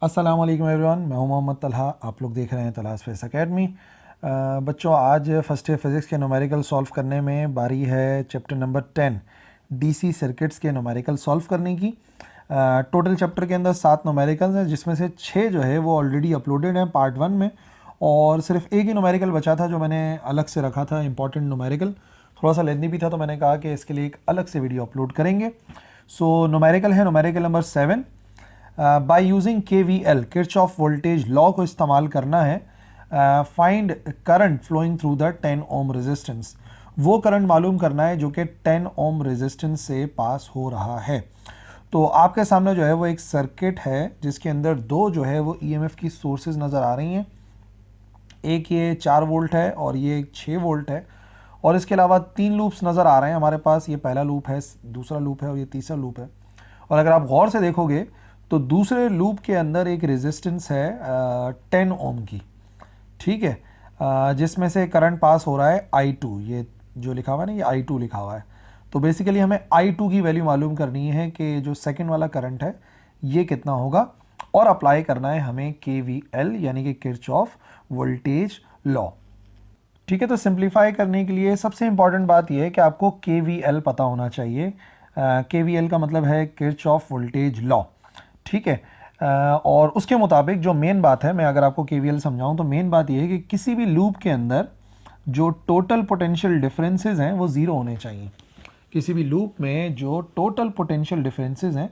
अस्सलाम वालेकुम एवरीवन, मैं हूं मोहम्मद तलहा। आप लोग देख रहे हैं तलहास फिज़िक्स एकेडमी। बच्चों, आज फर्स्ट ईयर फिज़िक्स के न्यूमेरिकल सॉल्व करने में बारी है चैप्टर नंबर 10 डीसी सर्किट्स के न्यूमेरिकल सॉल्व करने की। टोटल चैप्टर के अंदर 7 न्यूमेरिकल्स हैं, जिसमें से 6 जो है वो ऑलरेडी अपलोडेड हैं पार्ट 1 में, और सिर्फ एक ही न्यूमेरिकल बचा था जो मैंने अलग से रखा था, इंपॉर्टेंट न्यूमेरिकल। थोड़ा सा लेंथी भी था तो मैंने कहा कि इसके लिए एक अलग से वीडियो अपलोड करेंगे। सो न्यूमेरिकल है numerical number 7। By using KVL Kirchhoff voltage law को इस्तेमाल करना है। Find current flowing through the 10 ohm resistance. वो करंट मालूम करना है जो कि 10 ओम रेजिस्टेंस से पास हो रहा है। तो आपके सामने जो है वो एक सर्किट है जिसके अंदर दो जो है वो EMF की सोर्सेज नज़र आ रही हैं। एक ये 4 वोल्ट है और ये एक 6 वोल्ट है, और इसके अलावा 3 लूप्स नज़र आ रहे हैं हमारे पास। ये पहला लूप है, दूसरा लूप है और ये तीसरा लूप है। और अगर आप गौर से देखोगे तो दूसरे लूप के अंदर एक रेजिस्टेंस है 10 ओम की, ठीक है, जिसमें से करंट पास हो रहा है I2। ये जो लिखा हुआ है ना, ये I2 लिखा हुआ है। तो बेसिकली हमें I2 की वैल्यू मालूम करनी है कि जो सेकंड वाला करंट है ये कितना होगा, और अप्लाई करना है हमें KVL यानी कि किरचॉफ वोल्टेज लॉ। ठीक है, तो सिंप्लीफाई करने के लिए सबसे इंपॉर्टेंट बात यह है कि आपको KVL पता होना चाहिए। KVL का मतलब है किरचॉफ वोल्टेज लॉ, ठीक है। और उसके मुताबिक जो मेन बात है, मैं अगर आपको KVL समझाऊं तो मेन बात यह है कि किसी भी लूप के अंदर जो टोटल पोटेंशियल डिफरेंसेस हैं वो ज़ीरो होने चाहिए। किसी भी लूप में जो टोटल पोटेंशियल डिफरेंसेस हैं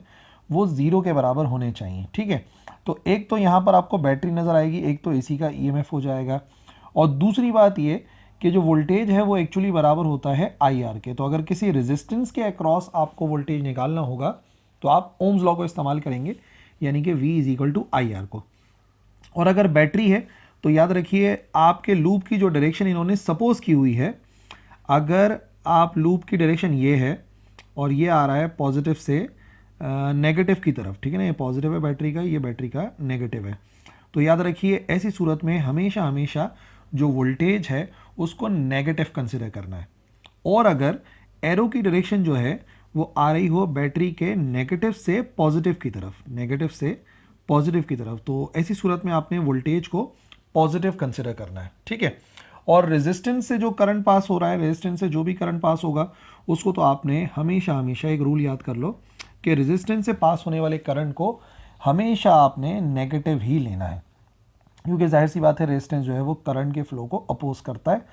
वो ज़ीरो के बराबर होने चाहिए, ठीक है। तो एक तो यहाँ पर आपको बैटरी नज़र आएगी, एक तो AC का EMF हो जाएगा, और दूसरी बात ये कि जो वोल्टेज है वो एक्चुअली बराबर होता है IR के। तो अगर किसी रेजिस्टेंस के अक्रॉस आपको वोल्टेज निकालना होगा तो आप ओम्स लॉ को इस्तेमाल करेंगे, यानी कि V is equal to IR को। और अगर बैटरी है तो याद रखिए आपके लूप की जो डायरेक्शन इन्होंने सपोज की हुई है, अगर आप लूप की डायरेक्शन ये है और ये आ रहा है पॉजिटिव से नेगेटिव की तरफ, ठीक है ना, ये पॉजिटिव है बैटरी का, ये बैटरी का नेगेटिव है, तो याद रखिए ऐसी सूरत में हमेशा हमेशा जो वोल्टेज है उसको नेगेटिव कंसिडर करना है। और अगर एरो की डायरेक्शन जो है वो आ रही हो बैटरी के नेगेटिव से पॉजिटिव की तरफ, नेगेटिव से पॉजिटिव की तरफ, तो ऐसी सूरत में आपने वोल्टेज को पॉजिटिव कंसिडर करना है, ठीक है। और रेजिस्टेंस से जो करंट पास हो रहा है, रेजिस्टेंस से जो भी करंट पास होगा उसको तो आपने हमेशा हमेशा एक रूल याद कर लो कि रेजिस्टेंस से पास होने वाले करंट को हमेशा आपने नेगेटिव ही लेना है, क्योंकि जाहिर सी बात है रेजिस्टेंस जो है वो करंट के फ्लो को अपोज करता है।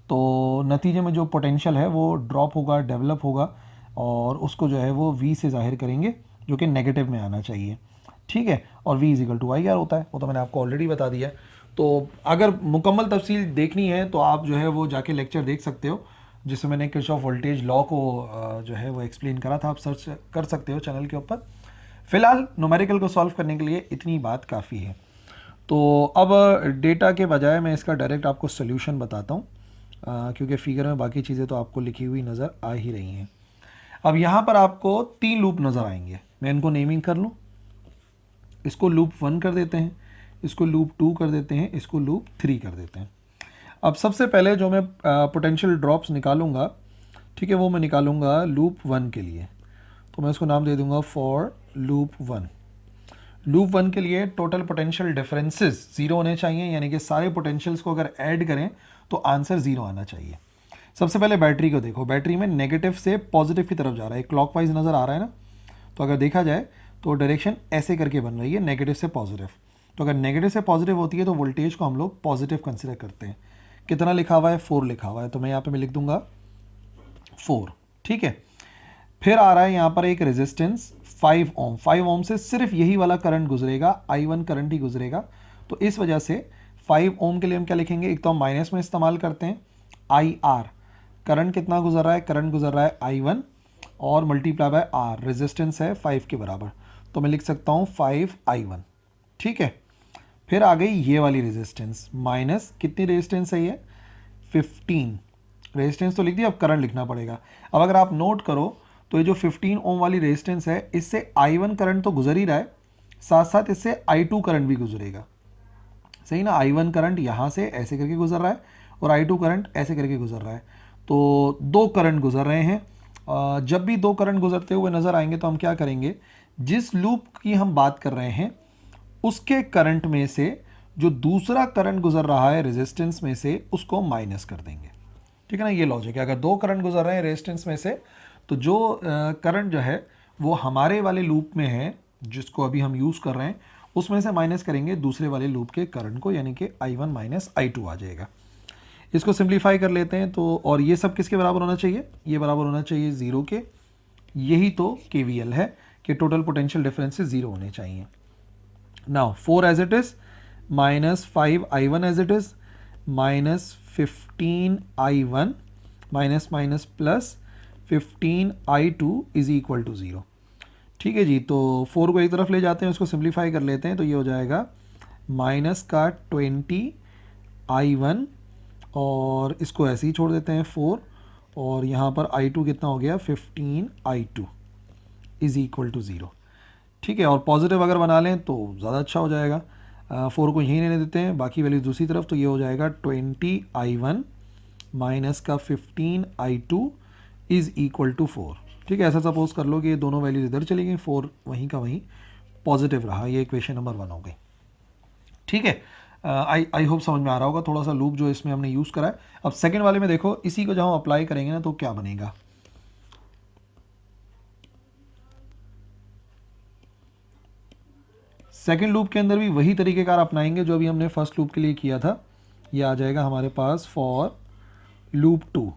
तो नतीजे में जो पोटेंशियल है वो ड्रॉप होगा, डेवलप होगा, और उसको जो है वो V से जाहिर करेंगे जो कि नेगेटिव में आना चाहिए, ठीक है। और V is equal to IR होता है, वो तो मैंने आपको ऑलरेडी बता दिया। तो अगर मुकम्मल तफसील देखनी है तो आप जो है वो जाके लेक्चर देख सकते हो, जिसमें मैंने किरचॉफ वोल्टेज लॉ को जो है वो एक्सप्लेन करा था, आप सर्च कर सकते हो चैनल के ऊपर। फिलहाल न्यूमेरिकल को सॉल्व करने के लिए इतनी बात काफ़ी है। तो अब डेटा के बजाय मैं इसका डायरेक्ट आपको सोल्यूशन बताता हूँ, क्योंकि फिगर में बाकी चीज़ें तो आपको लिखी हुई नज़र आ ही रही हैं। अब यहाँ पर आपको 3 लूप नज़र आएंगे, मैं इनको नेमिंग कर लूँ। इसको लूप 1 कर देते हैं, इसको लूप 2 कर देते हैं, इसको लूप 3 कर देते हैं। अब सबसे पहले जो मैं पोटेंशियल ड्रॉप्स निकालूंगा, ठीक है, वो मैं निकालूंगा लूप 1 के लिए। तो मैं इसको नाम दे दूंगा फॉर लूप 1। लूप 1 के लिए टोटल पोटेंशियल डिफरेंसेस ज़ीरो होने चाहिए, यानी कि सारे पोटेंशियल्स को अगर ऐड करें तो आंसर ज़ीरो आना चाहिए। सबसे पहले बैटरी को देखो, बैटरी में नेगेटिव से पॉजिटिव की तरफ जा रहा है, क्लॉकवाइज नज़र आ रहा है ना। तो अगर देखा जाए तो डायरेक्शन ऐसे करके बन रही है, नेगेटिव से पॉजिटिव। तो अगर नेगेटिव से पॉजिटिव होती है तो वोल्टेज को हम लोग पॉजिटिव कंसिडर करते हैं। कितना लिखा हुआ है? 4 लिखा हुआ है, तो मैं यहाँ पे मैं लिख दूंगा 4, ठीक है। फिर आ रहा है यहाँ पर एक रेजिस्टेंस 5 ओम। 5 ओम से सिर्फ यही वाला करंट गुजरेगा, I1 करंट ही गुजरेगा। तो इस वजह से 5 ओम के लिए हम क्या लिखेंगे, एक तो हम माइनस में इस्तेमाल करते हैं IR, करंट कितना गुजर रहा है, करंट गुजर रहा है I1 और मल्टीप्लाई बाय R, रेजिस्टेंस है 5 के बराबर, तो मैं लिख सकता हूँ 5I1, ठीक है। फिर आ गई ये वाली रेजिस्टेंस, माइनस कितनी रेजिस्टेंस है ये 15, रेजिस्टेंस तो लिख दिया, अब करंट लिखना पड़ेगा। अब अगर आप नोट करो तो ये जो 15 ओम वाली रेजिस्टेंस है, इससे I1 करंट तो गुजर ही रहा है, साथ साथ इससे I2 करंट भी गुजरेगा, सही ना। I1 करंट यहाँ से ऐसे करके गुजर रहा है और I2 करंट ऐसे करके गुजर रहा है, तो 2 करंट गुजर रहे हैं। जब भी 2 करंट गुजरते हुए नज़र आएंगे तो हम क्या करेंगे, जिस लूप की हम बात कर रहे हैं उसके करंट में से जो दूसरा करंट गुजर रहा है रेजिस्टेंस में से उसको माइनस कर देंगे। ठीक है ना, ये लॉजिक है। अगर दो करंट गुजर रहे हैं रेजिस्टेंस में से तो जो करंट जो है वो हमारे वाले लूप में है जिसको अभी हम यूज़ कर रहे हैं उसमें से माइनस करेंगे दूसरे वाले लूप के करंट को, यानी कि I1 माइनस I2 आ जाएगा। इसको सिंप्लीफाई कर लेते हैं तो, और ये सब किसके बराबर होना चाहिए, ये बराबर होना चाहिए 0 के। यही तो KVL है कि टोटल पोटेंशियल डिफरेंसेस 0 होने चाहिए। Now 4 as it is minus 5I1 as it is minus 15I1 minus minus plus 15I2 is equal to 0। ठीक है जी, तो 4 को एक तरफ ले जाते हैं, उसको सिंप्लीफाई कर लेते हैं तो ये हो जाएगा माइनस का 20I1 और इसको ऐसे ही छोड़ देते हैं 4, और यहाँ पर I2 कितना हो गया 15I2 इज इक्वल टू 0। ठीक है, और पॉजिटिव अगर बना लें तो ज़्यादा अच्छा हो जाएगा। 4 को यहीं रहने देते हैं, बाकी वैल्यू दूसरी तरफ, तो ये हो जाएगा 20I1 माइनस का 15I2 इज़ इक्वल टू 4। ठीक है, ऐसा सपोज कर लो कि ये दोनों वैल्यूज इधर चली गई, 4 वहीं का वहीं पॉजिटिव रहा। ये इक्वेशन नंबर 1 हो गई। ठीक है, आई होप समझ में आ रहा होगा थोड़ा सा लूप जो इसमें हमने यूज़ करा है। अब सेकेंड वाले में देखो, इसी को जब हम अप्लाई करेंगे ना तो क्या बनेगा। सेकेंड लूप के अंदर भी वही तरीक़ेकार अपनाएंगे जो अभी हमने फर्स्ट लूप के लिए किया था। ये आ जाएगा हमारे पास फॉर लूप 2।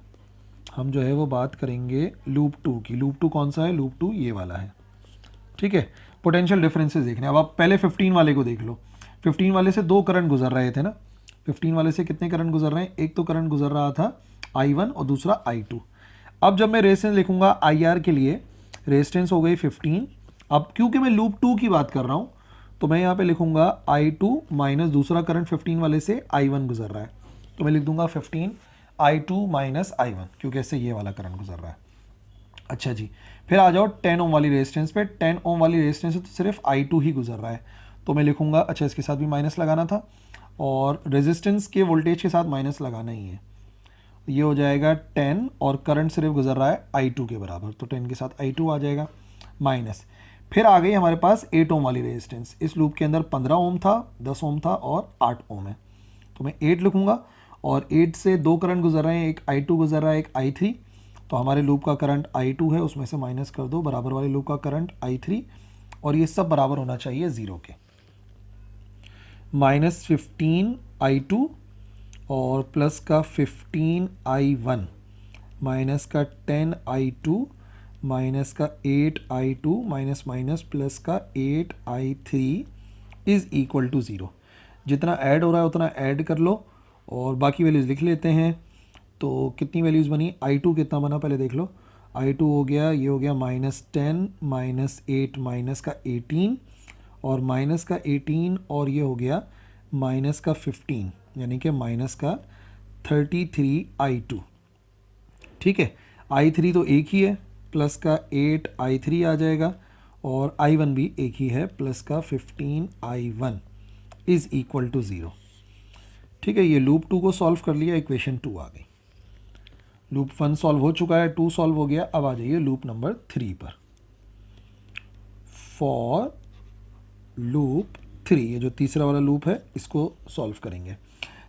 हम जो है वो बात करेंगे लूप 2 की। लूप 2 कौन सा है, लूप 2 ये वाला है। ठीक है, पोटेंशियल डिफरेंसेस देखने। अब आप पहले 15 वाले को देख लो। 15 वाले से दो करंट गुजर रहे थे ना। 15 वाले से कितने करंट गुजर रहे हैं, एक तो करंट गुजर रहा था I1 और दूसरा I2। अब जब मैं रेजिस्टेंस लिखूंगा IR के लिए, रेजिस्टेंस हो गई 15। अब क्योंकि मैं लूप 2 की बात कर रहा हूँ तो मैं यहाँ पे लिखूंगा I2 माइनस दूसरा करंट 15 वाले से I1 गुजर रहा है, तो मैं लिख दूंगा 15I2 माइनस I1, क्योंकि इससे ये वाला करंट गुजर रहा है। अच्छा जी, फिर आ जाओ 10 ओम वाली रेजिस्टेंस पे। 10 ओम वाली रेजिस्टेंस से तो सिर्फ I2 ही गुजर रहा है, तो मैं लिखूंगा, अच्छा इसके साथ भी माइनस लगाना था और रेजिस्टेंस के वोल्टेज के साथ माइनस लगाना ही है। ये हो जाएगा 10 और करंट सिर्फ गुजर रहा है I2 के बराबर, तो 10 के साथ I2 आ जाएगा माइनस। फिर आ गई हमारे पास 8 ओम वाली रेजिस्टेंस। इस लूप के अंदर 15 ओम था, 10 ओम था और 8 ओम है, तो मैं 8 लिखूंगा। और 8 से दो करंट गुजर रहे हैं, एक I2 गुजर रहा है, एक I3। तो हमारे लूप का करंट I2 है, उसमें से माइनस कर दो बराबर वाले लूप का करंट I3, और ये सब बराबर होना चाहिए 0 के। माइनस 15I2 और प्लस का 15I1 माइनस का 10I2 माइनस का 8I2 माइनस माइनस प्लस का 8I3 इज़ इक्वल टू 0। जितना ऐड हो रहा है उतना ऐड कर लो और बाकी वैल्यूज़ लिख लेते हैं। तो कितनी वैल्यूज़ बनी, I2 कितना बना पहले देख लो। I2 हो गया, ये हो गया -10 -8 माइनस का 18 और माइनस का 18 और ये हो गया माइनस का 15, यानी कि माइनस का 33I2। ठीक है, I3 तो एक ही है, प्लस का 8I3 आ जाएगा और I1 भी एक ही है, प्लस का 15I1 इज़ इक्वल टू 0। ठीक है, ये लूप 2 को सॉल्व कर लिया, इक्वेशन 2 आ गई। लूप 1 सॉल्व हो चुका है, 2 सॉल्व हो गया। अब आ जाइए लूप नंबर 3 पर। फॉर लूप 3, ये जो तीसरा वाला लूप है इसको सॉल्व करेंगे।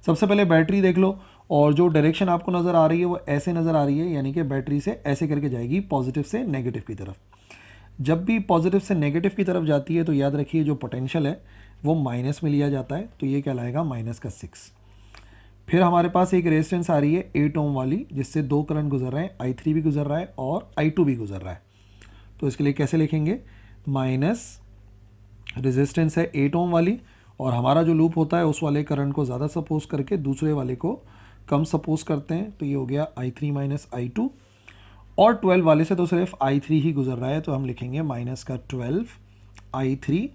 सबसे पहले बैटरी देख लो, और जो डायरेक्शन आपको नज़र आ रही है वो ऐसे नज़र आ रही है, यानी कि बैटरी से ऐसे करके जाएगी पॉजिटिव से नेगेटिव की तरफ। जब भी पॉजिटिव से नेगेटिव की तरफ जाती है तो याद रखिए जो पोटेंशियल है वो माइनस में लिया जाता है, तो ये कहलाएगा -6। फिर हमारे पास एक रेजिस्टेंस आ रही है 8 ओम वाली, जिससे दो करंट गुजर रहे हैं, I3 भी गुजर रहा है और I2 भी गुजर रहा है। तो इसके लिए कैसे लिखेंगे, माइनस रेजिस्टेंस है 8 ओम वाली और हमारा जो लूप होता है उस वाले करंट को ज़्यादा सपोज करके दूसरे वाले को कम सपोज करते हैं, तो ये हो गया I3 माइनस I2। और 12 वाले से तो सिर्फ I3 ही गुजर रहा है, तो हम लिखेंगे माइनस का 12 I3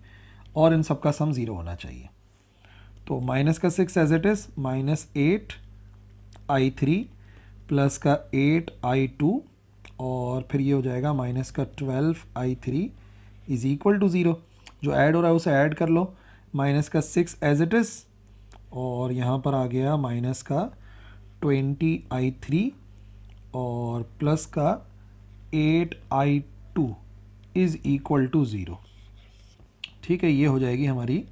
और इन सब का सम 0 होना चाहिए। तो माइनस का 6 as it is, minus 8 I3 plus का 8 I2 और फिर ये हो जाएगा माइनस का 12 I3 इज़ इक्वल टू 0। जो ऐड हो रहा है उसे ऐड कर लो, माइनस का 6 एज इट इज़ और यहाँ पर आ गया माइनस का 20 I3 और प्लस का 8 I2 इज़ इक्वल टू 0। ठीक है, ये हो जाएगी हमारी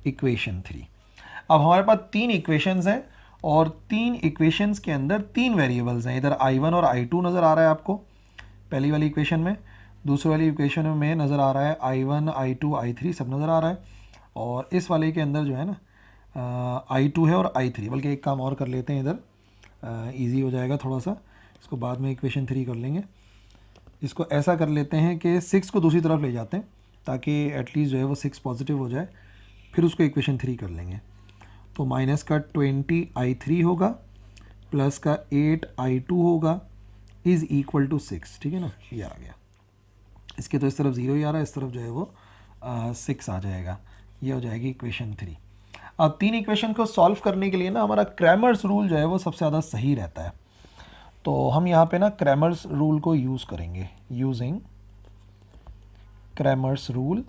इक्वेशन 3। अब हमारे पास 3 इक्वेशंस हैं और 3 इक्वेशंस के अंदर 3 वेरिएबल्स हैं। इधर I1 और I2 नज़र आ रहा है आपको पहली वाली इक्वेशन में, दूसरी वाली इक्वेशन में नज़र आ रहा है I1, I2, I3 सब नज़र आ रहा है, और इस वाले के अंदर जो है ना I2 है और I3। बल्कि एक काम और कर लेते हैं, इधर इजी हो जाएगा थोड़ा सा, इसको बाद में इक्वेशन 3 कर लेंगे। इसको ऐसा कर लेते हैं कि 6 को दूसरी तरफ ले जाते हैं ताकि एटलीस्ट जो है वो 6 पॉजिटिव हो जाए, फिर उसको इक्वेशन 3 कर लेंगे। तो माइनस का 20 I3 होगा प्लस का 8 I2 होगा इज़ इक्वल टू 6। ठीक है ना, ये आ गया। इसके तो इस तरफ 0 ही आ रहा है, इस तरफ जो है वो 6 आ जाएगा। ये हो जाएगी इक्वेशन 3। अब 3 इक्वेशन को सॉल्व करने के लिए ना हमारा क्रैमर्स रूल जो है वो सबसे ज़्यादा सही रहता है। तो हम यहाँ पे ना क्रैमर्स रूल को यूज़ करेंगे, यूजिंग क्रैमर्स रूल।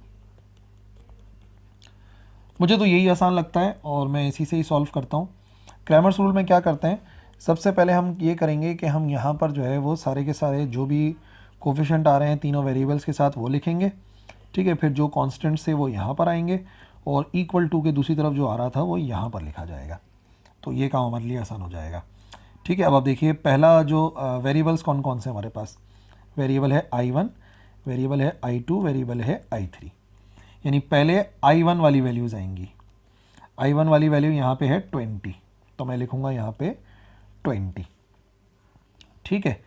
मुझे तो यही आसान लगता है और मैं इसी से ही सॉल्व करता हूँ। क्रैमर्स रूल में क्या करते हैं, सबसे पहले हम ये करेंगे कि हम यहाँ पर जो है वो सारे के सारे जो भी कोफिशिएंट आ रहे हैं तीनों वेरिएबल्स के साथ वो लिखेंगे। ठीक है, फिर जो कांस्टेंट्स थे वो यहाँ पर आएंगे और इक्वल टू के दूसरी तरफ जो आ रहा था वो यहाँ पर लिखा जाएगा। तो ये काम हमारे लिए आसान हो जाएगा। ठीक है, अब आप देखिए पहला जो वेरिएबल्स कौन कौन से हमारे पास, वेरिएबल है I1, वेरिएबल है I2, वेरिएबल है I3। यानी पहले I1 वाली वैल्यूज़ आएंगी। I1 वाली वैल्यू यहाँ पे है 20, तो मैं लिखूँगा यहाँ पे 20। ठीक है,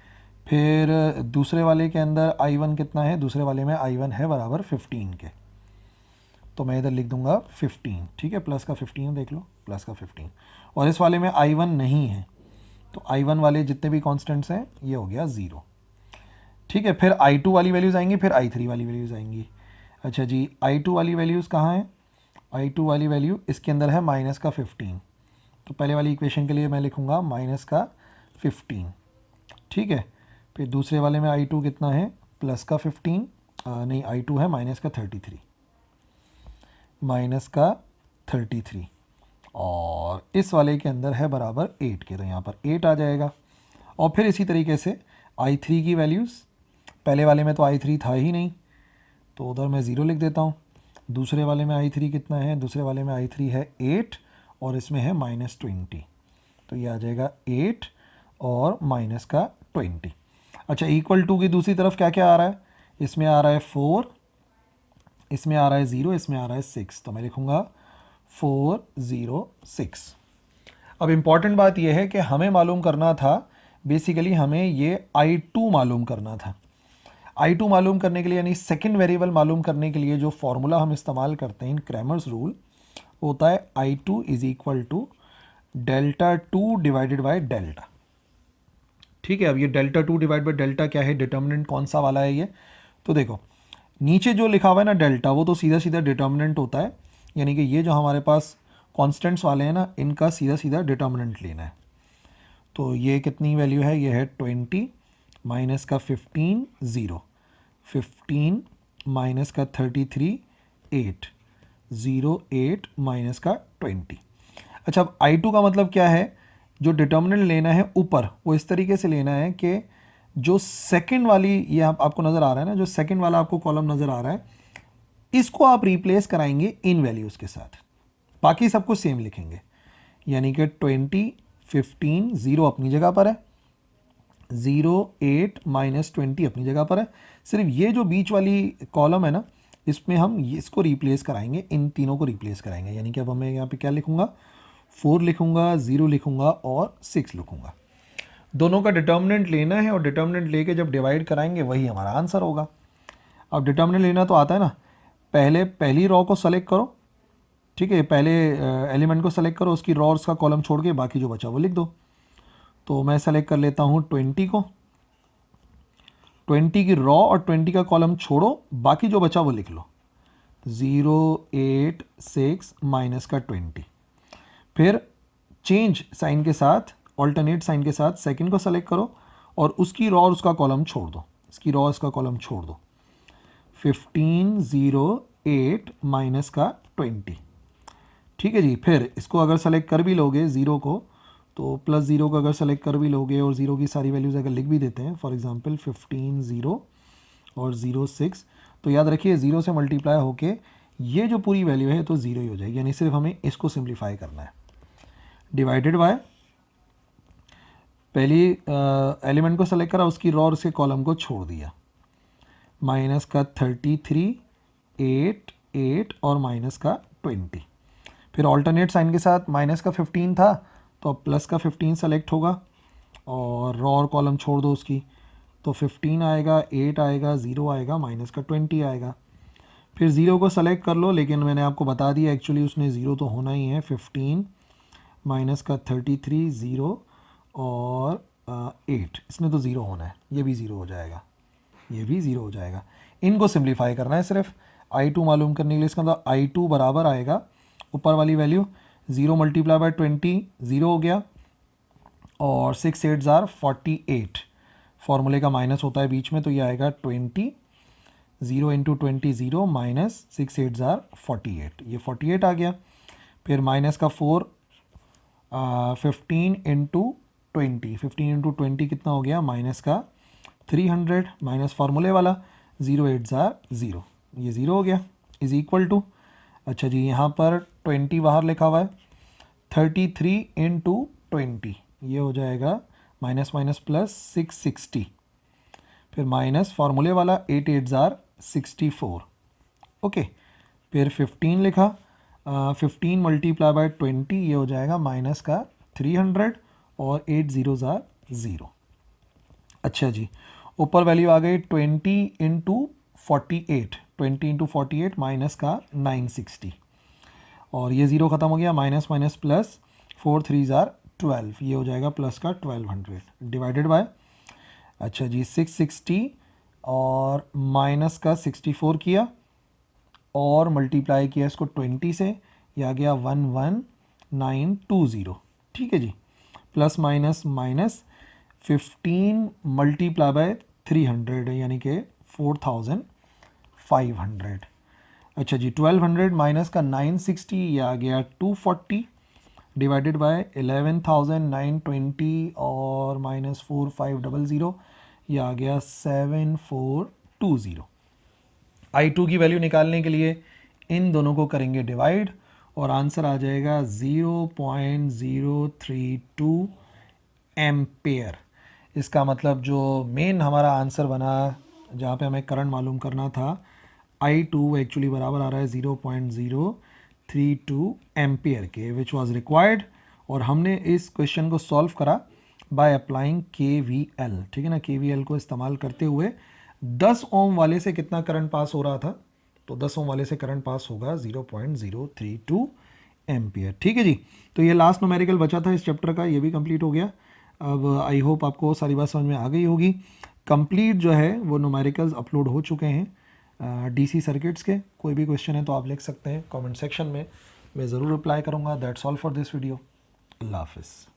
फिर दूसरे वाले के अंदर I1 कितना है, दूसरे वाले में I1 है बराबर 15 के, तो मैं इधर लिख दूंगा 15। ठीक है, प्लस का 15 देख लो, प्लस का 15। और इस वाले में I1 नहीं है, तो I1 वाले जितने भी कांस्टेंट्स हैं ये हो गया 0। ठीक है, फिर I2 वाली वैल्यूज़ आएंगी, फिर I3 वाली वैल्यूज़ आएंगी। अच्छा जी, I2 वाली वैल्यूज़ कहाँ हैं, I2 वाली वैल्यू इसके अंदर है माइनस का 15, तो पहले वाली इक्वेशन के लिए मैं लिखूँगा माइनस का 15। ठीक है, फिर दूसरे वाले में I2 कितना है, प्लस का 15, नहीं I2 है माइनस का 33, माइनस का 33, और इस वाले के अंदर है बराबर 8 के, तो यहाँ पर 8 आ जाएगा। और फिर इसी तरीके से I3 की वैल्यूज़, पहले वाले में तो I3 था ही नहीं, तो उधर मैं 0 लिख देता हूँ। दूसरे वाले में I3 कितना है, दूसरे वाले में I3 है 8 और इसमें है माइनस 20, तो ये आ जाएगा 8 और माइनस का 20। अच्छा, इक्वल टू की दूसरी तरफ क्या क्या आ रहा है, इसमें आ रहा है 4, इसमें आ रहा है 0, इसमें आ रहा है 6, तो मैं लिखूँगा 4 0 6। अब इम्पॉर्टेंट बात यह है कि हमें मालूम करना था, बेसिकली हमें ये I2 मालूम करना था। I2 मालूम करने के लिए यानी सेकंड वेरिएबल मालूम करने के लिए जो फॉर्मूला हम इस्तेमाल करते हैं इन क्रैमर्स रूल होता है I2 is equal to delta 2 divided by delta. ठीक है, अब ये डेल्टा 2 डिवाइड बाय डेल्टा क्या है, डिटर्मिनेंट कौन सा वाला है ये, तो देखो नीचे जो लिखा हुआ है ना डेल्टा, वो तो सीधा सीधा डिटर्मिनेंट होता है, यानी कि ये जो हमारे पास कॉन्स्टेंट्स वाले हैं ना इनका सीधा सीधा डिटर्मिनेंट लेना है। तो ये कितनी वैल्यू है, ये है 20 माइनस का 15 0, 15 माइनस का 33 8, 0 8 माइनस का 20। अच्छा, अब I2 का मतलब क्या है, जो डिटर्मिनेंट लेना है ऊपर वो इस तरीके से लेना है कि जो सेकंड वाली ये आपको नज़र आ रहा है ना, जो सेकंड वाला आपको कॉलम नज़र आ रहा है इसको आप रिप्लेस कराएंगे इन वैल्यूज़ के साथ, बाकी सब कुछ सेम लिखेंगे। यानी कि 20 15 0 अपनी जगह पर है, 0 8 माइनस 20 अपनी जगह पर है, सिर्फ ये जो बीच वाली कॉलम है ना इसमें हम इसको रिप्लेस कराएंगे, इन तीनों को रिप्लेस कराएंगे। यानी कि अब मैं यहाँ पे क्या लिखूँगा, 4 लिखूँगा, 0 लिखूँगा और 6 लिखूँगा। दोनों का डिटर्मिनेंट लेना है और डिटर्मिनेंट लेके जब डिवाइड कराएंगे वही हमारा आंसर होगा। अब डिटर्मिनेंट लेना तो आता है ना, पहले पहली रॉ को सेलेक्ट करो, ठीक है, पहले एलिमेंट को सेलेक्ट करो, उसकी रॉ उसका कॉलम छोड़ के बाकी जो बचा वो लिख दो। तो मैं सेलेक्ट कर लेता हूँ 20 को, 20 की रॉ और 20 का कॉलम छोड़ो, बाकी जो बचा वो लिख लो, 0 8 6 माइनस का 20। फिर चेंज साइन के साथ, ऑल्टरनेट साइन के साथ सेकंड को सेलेक्ट करो और उसकी रॉ और उसका कॉलम छोड़ दो, इसकी रॉ इसका कॉलम छोड़ दो, 15 0 8 माइनस का 20। ठीक है जी, फिर इसको अगर सेलेक्ट कर भी लोगे 0 को, तो प्लस 0 को अगर सेलेक्ट कर भी लोगे और 0 की सारी वैल्यूज़ अगर लिख भी देते हैं, फॉर एग्जांपल 15 0 और 0 6, तो याद रखिए 0 से मल्टीप्लाई होके ये जो पूरी वैल्यू है तो ज़ीरो ही हो जाएगी, यानी सिर्फ हमें इसको सिंप्लीफाई करना है। डिवाइडेड बाय पहली एलिमेंट को सेलेक्ट करा, उसकी रो और उसके कॉलम को छोड़ दिया, माइनस का 33, 8, 8 और माइनस का 20। फिर ऑल्टरनेट साइन के साथ माइनस का 15 था तो अब प्लस का 15 सेलेक्ट होगा और रो और कॉलम छोड़ दो उसकी, तो 15 आएगा, 8 आएगा, 0 आएगा, माइनस का 20 आएगा। फिर ज़ीरो को सेलेक्ट कर लो, लेकिन मैंने आपको बता दिया एक्चुअली उसने ज़ीरो तो होना ही है। 15 माइनस का 33, 0 और 8, इसमें तो ज़ीरो होना है, ये भी ज़ीरो हो जाएगा, ये भी ज़ीरो हो जाएगा। इनको सिंप्लीफाई करना है सिर्फ I2 मालूम करने के लिए। इसका मतलब I2 बराबर आएगा ऊपर वाली वैल्यू 0 मल्टीप्लाई बाय 20, 0 हो गया, और 6 8 ज़ार 48, फॉर्मूले का माइनस होता है बीच में, तो ये आएगा 20, 0 इंटू 20 0 माइनस 6 8 ज़ार 48, ये 48 आ गया। फिर माइनस का 4, 15 इंटू 20, 15 इंटू 20 कितना हो गया, माइनस का 300, माइनस फार्मूले वाला 0 8 ज़ार 0, ये 0 हो गया, इज़ इक्वल टू, अच्छा जी यहाँ पर 20 बाहर लिखा हुआ है, 33 इंटू 20, ये हो जाएगा माइनस माइनस प्लस 660, फिर माइनस फार्मूले वाला 8 8 ज़ार 64, ओके। फिर 15 लिखा, 15 मल्टीप्लाई बाय 20, ये हो जाएगा माइनस का 300 और 8 0 ज़ार 0। अच्छा जी, ऊपर वैल्यू आ गई 20 इंटू 48, 20 इंटू 48 माइनस का 960, और ये ज़ीरो ख़त्म हो गया, माइनस माइनस प्लस 4 3 ज़ार 12, ये हो जाएगा प्लस का 1200, डिवाइडेड बाय, अच्छा जी 660 और माइनस का 64 किया और मल्टीप्लाई किया इसको 20 से, ये आ गया 11920, ठीक है जी। Plus minus minus 15 multiply by 300 यानी कि 4500, अच्छा जी 1200 माइनस का 960, ये आ गया 240, डिवाइडेड बाय 11920 और माइनस 4500, ये आ गया 7420। I2 की वैल्यू निकालने के लिए इन दोनों को करेंगे डिवाइड और आंसर आ जाएगा 0.032 एम्पेयर। इसका मतलब जो मेन हमारा आंसर बना, जहाँ पे हमें करंट मालूम करना था, I2 एक्चुअली बराबर आ रहा है 0.032 एम्पेयर के, विच वाज रिक्वायर्ड। और हमने इस क्वेश्चन को सॉल्व करा बाय अप्लाइंग KVL, ठीक है ना। KVL को इस्तेमाल करते हुए 10 ओम वाले से कितना करंट पास हो रहा था, तो 10 ओम वाले से करंट पास होगा 0.032 एम्पियर, ठीक है जी। तो ये लास्ट न्यूमेरिकल बचा था इस चैप्टर का, ये भी कंप्लीट हो गया। अब आई होप आपको सारी बात समझ में आ गई होगी। कंप्लीट जो है वो न्यूमेरिकल्स अपलोड हो चुके हैं DC सर्किट्स के। कोई भी क्वेश्चन है तो आप लिख सकते हैं कमेंट सेक्शन में, मैं ज़रूर रिप्लाई करूँगा। That's all for this video. अल्लाह हाफिज़।